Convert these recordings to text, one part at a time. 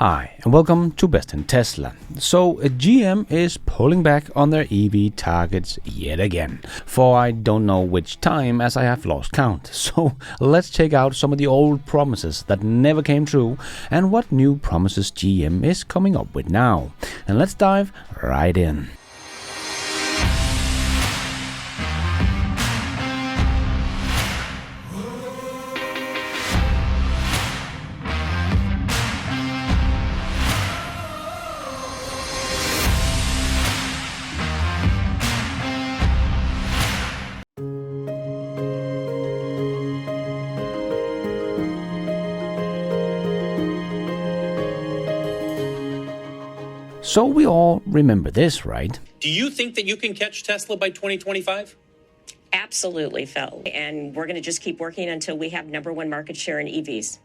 Hi, and welcome to Best in Tesla. So, GM is pulling back on their EV targets yet again, for I don't know which time as I have lost count. So, let's check out some of the old promises that never came true and what new promises GM is coming up with now. And let's dive right in. So we all remember this, right? Do you think that you can catch Tesla by 2025? Absolutely, Phil. And we're going to just keep working until we have number one market share in EVs.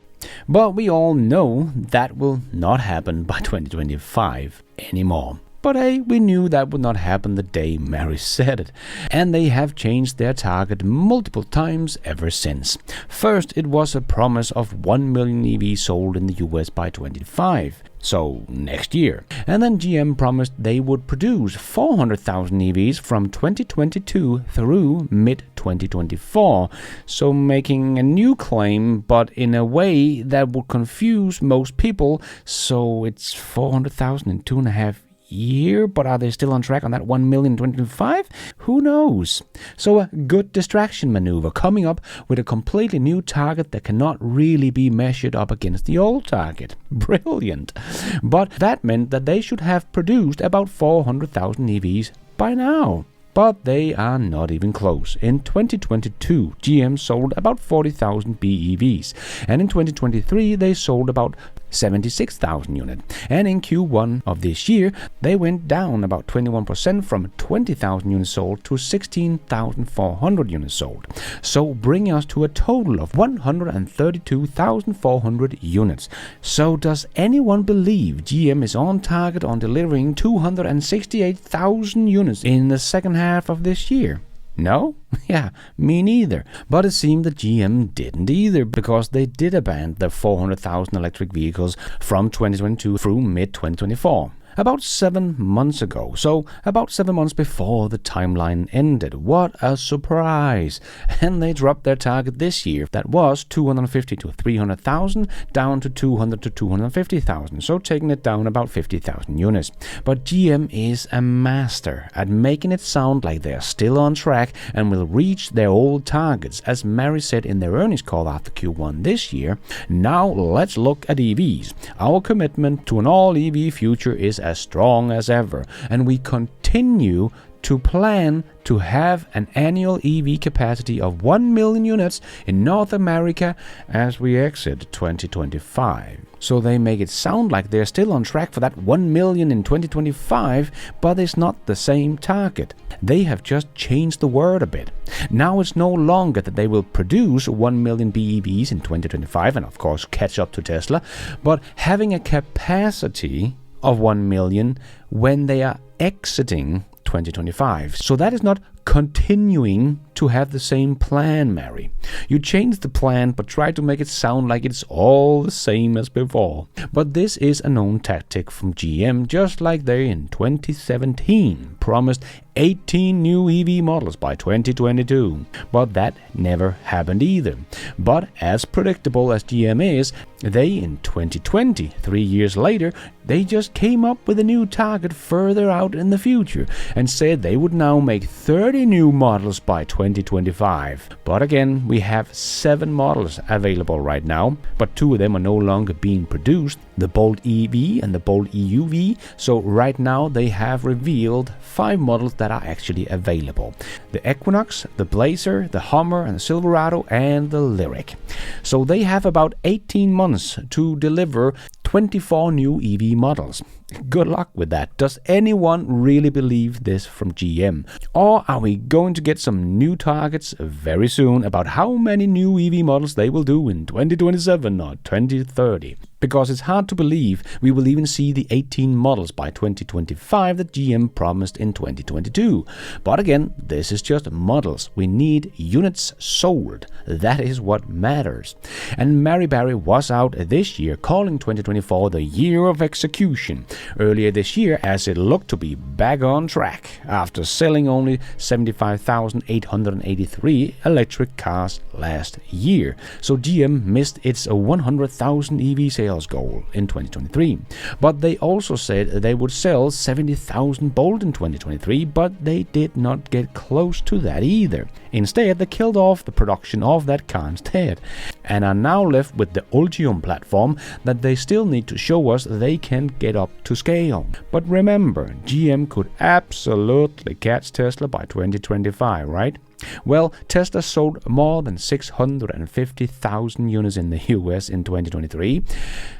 But we all know that will not happen by 2025 anymore. But hey, we knew that would not happen the day Mary said it. And they have changed their target multiple times ever since. First, it was a promise of 1 million EVs sold in the US by 2025. So next year. And then GM promised they would produce 400,000 EVs from 2022 through mid-2024. So making a new claim, but in a way that would confuse most people. So it's 400,000 in 2.5 year, but are they still on track on that 1 million in 2025? Who knows? So a good distraction maneuver, coming up with a completely new target that cannot really be measured up against the old target. Brilliant. But that meant that they should have produced about 400,000 EVs by now. But they are not even close. In 2022, GM sold about 40,000 BEVs, and in 2023 they sold about 76,000 units. And in Q1 of this year, they went down about 21% from 20,000 units sold to 16,400 units sold. So bringing us to a total of 132,400 units. So does anyone believe GM is on target on delivering 268,000 units in the second half of this year? No? Yeah, me neither. But it seemed that GM didn't either, because they did abandon their 400,000 electric vehicles from 2022 through mid-2024. About 7 months ago, so about 7 months before the timeline ended. What a surprise! And they dropped their target this year, that was 250 to 300,000, down to 200 to 250,000, so taking it down about 50,000 units. But GM is a master at making it sound like they are still on track and will reach their old targets, as Mary said in their earnings call after Q1 this year. Now let's look at EVs. Our commitment to an all-EV future is as strong as ever, and we continue to plan to have an annual EV capacity of 1 million units in North America as we exit 2025. So they make it sound like they're still on track for that 1 million in 2025, but it's not the same target. They have just changed the word a bit. Now it's no longer that they will produce 1 million BEVs in 2025 and of course catch up to Tesla, but having a capacity of 1 million when they are exiting 2025. So that is not continuing to have the same plan, Mary. You changed the plan but try to make it sound like it's all the same as before. But this is a known tactic from GM, just like they in 2017 promised 18 new EV models by 2022. But that never happened either. But as predictable as GM is, they in 2020, 3 years later, they just came up with a new target further out in the future and said they would now make 30 new models by 2025. But again, we have 7 models available right now, but 2 of them are no longer being produced, the Bolt EV and the Bolt EUV. So right now they have revealed 5 models that are actually available: the Equinox, the Blazer, the Hummer and the Silverado, and the Lyric. So they have about 18 months to deliver 24 new EV models. Good luck with that. Does anyone really believe this from GM? Or are we going to get some new targets very soon about how many new EV models they will do in 2027 or 2030? because it's hard to believe we will even see the 18 models by 2025 that GM promised in 2022. But again, this is just models. We need units sold. That is what matters. And Mary Barry was out this year calling 2024 the year of execution. Earlier this year, as it looked to be back on track after selling only 75,883 electric cars last year. So GM missed its 100,000 EV sales goal in 2023. But they also said they would sell 70,000 Bolt in 2023, but they did not get close to that either. Instead, they killed off the production of that car instead, and are now left with the Ultium platform that they still need to show us they can get up to scale. But remember, GM could absolutely catch Tesla by 2025, right? Well, Tesla sold more than 650,000 units in the US in 2023.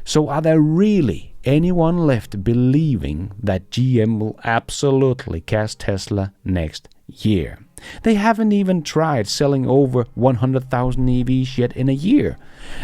So are there really anyone left believing that GM will absolutely catch Tesla next year? They haven't even tried selling over 100,000 EVs yet in a year.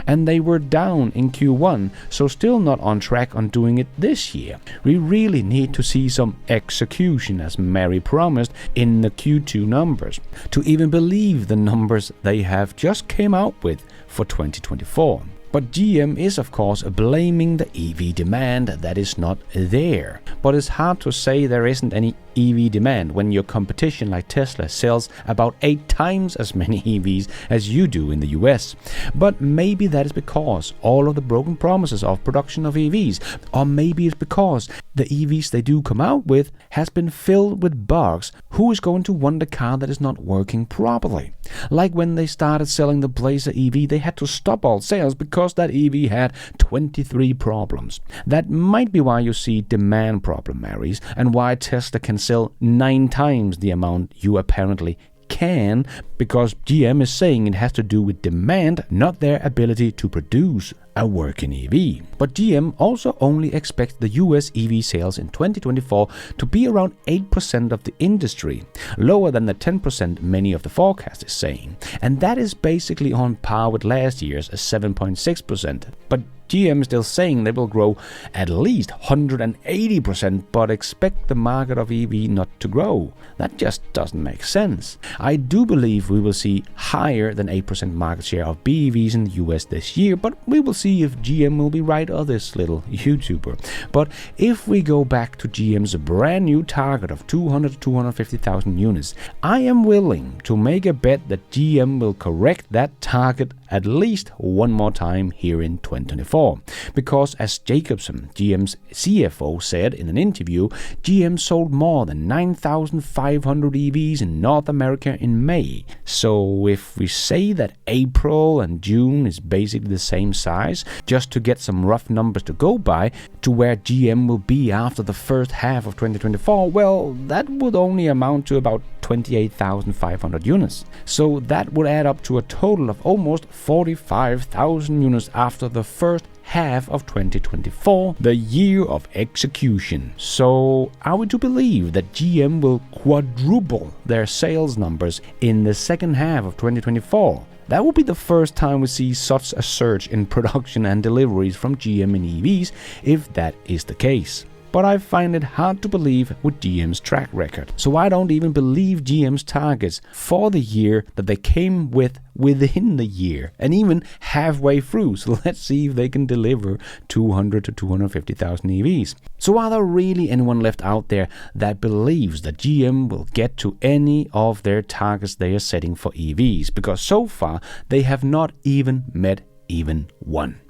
And they were down in Q1, so still not on track on doing it this year. We really need to see some execution, as Mary promised, in the Q2 numbers, to even believe the numbers they have just came out with for 2024. But GM is of course blaming the EV demand that is not there. But it's hard to say there isn't any EV demand when your competition like Tesla sells about 8 times as many EVs as you do in the US. But maybe that is because all of the broken promises of production of EVs, or maybe it's because the EVs they do come out with has been filled with bugs. Who is going to want a car that is not working properly? Like when they started selling the Blazer EV, they had to stop all sales because that EV had 23 problems. That might be why you see demand problem, Marys, and why Tesla can sell 9 times the amount you apparently can, because GM is saying it has to do with demand, not their ability to produce a working EV. But GM also only expects the US EV sales in 2024 to be around 8% of the industry, lower than the 10% many of the forecasts is saying. And that is basically on par with last year's 7.6%. But GM is still saying they will grow at least 180%, but expect the market of EV not to grow. That just doesn't make sense. I do believe we will see higher than 8% market share of BEVs in the US this year, but we will see if GM will be right or this little YouTuber. But if we go back to GM's brand new target of 200 to 250,000 units, I am willing to make a bet that GM will correct that target at least one more time here in 2024. Because as Jacobson, GM's CFO, said in an interview, GM sold more than 9,500 EVs in North America in May. So if we say that April and June is basically the same size, just to get some rough numbers to go by, to where GM will be after the first half of 2024, well, that would only amount to about 28,500 units. So that would add up to a total of almost 45,000 units after the first half of 2024, the year of execution. So are we to believe that GM will quadruple their sales numbers in the second half of 2024? That will be the first time we see such a surge in production and deliveries from GM in EVs, if that is the case. But I find it hard to believe with GM's track record. So I don't even believe GM's targets for the year that they came with within the year and even halfway through. So let's see if they can deliver 200 to 250,000 EVs. So are there really anyone left out there that believes that GM will get to any of their targets they are setting for EVs? Because so far they have not even met even one.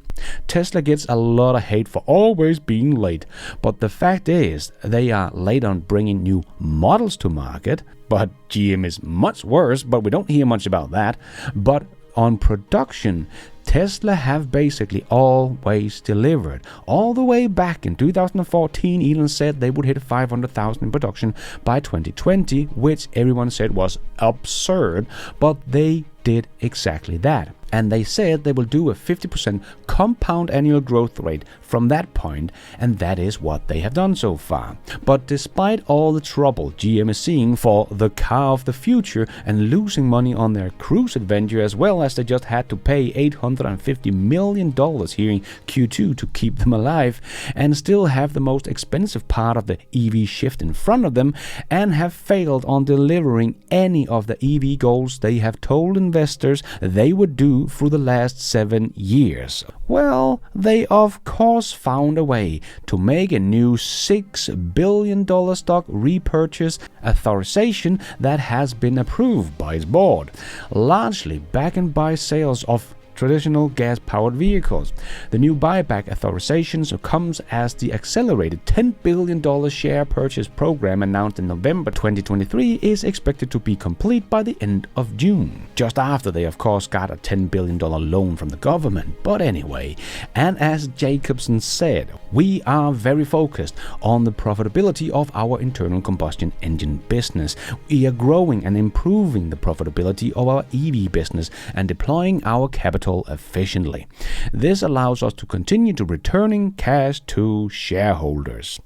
Tesla gets a lot of hate for always being late, but the fact is they are late on bringing new models to market. But GM is much worse, but we don't hear much about that. But on production, Tesla have basically always delivered. All the way back in 2014, Elon said they would hit 500,000 in production by 2020, which everyone said was absurd, but they did exactly that. and they said they will do a 50% compound annual growth rate from that point, and that is what they have done so far. But despite all the trouble GM is seeing for the car of the future and losing money on their cruise adventure, as well as they just had to pay $850 million here in Q2 to keep them alive, and still have the most expensive part of the EV shift in front of them, and have failed on delivering any of the EV goals they have told investors they would do for the last 7 years. Well, they of course found a way to make a new $6 billion stock repurchase authorization that has been approved by its board, largely backed by sales of traditional gas-powered vehicles. The new buyback authorization comes as the accelerated $10 billion share purchase program announced in November 2023 is expected to be complete by the end of June, just after they of course got a $10 billion loan from the government. But anyway, and as Jacobson said, we are very focused on the profitability of our internal combustion engine business. We are growing and improving the profitability of our EV business and deploying our capital efficiently. This allows us to continue to returning cash to shareholders.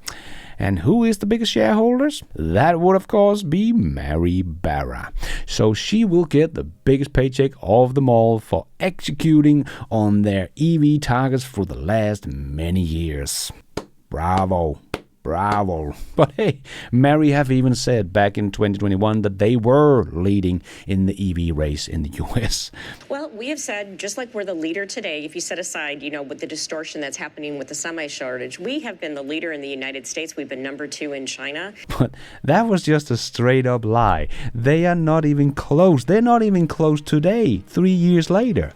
And who is the biggest shareholders? That would of course be Mary Barra. So she will get the biggest paycheck of them all for executing on their EV targets for the last many years. Bravo. Bravo. But hey, Mary have even said back in 2021 that they were leading in the EV race in the US. Well, we have said, just like we're the leader today, if you set aside, with the distortion that's happening with the semi shortage, we have been the leader in the United States. We've been number 2 in China. But that was just a straight up lie. They are not even close. They're not even close today, 3 years later.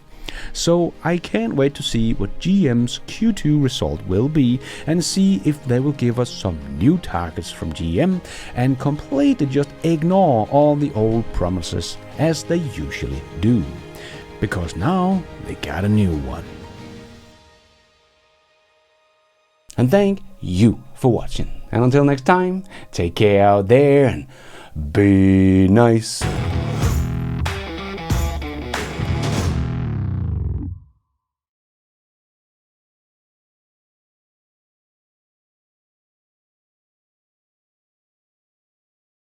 So I can't wait to see what GM's Q2 result will be and see if they will give us some new targets from GM and completely just ignore all the old promises as they usually do. Because now they got a new one. And thank you for watching. And until next time, take care out there and be nice.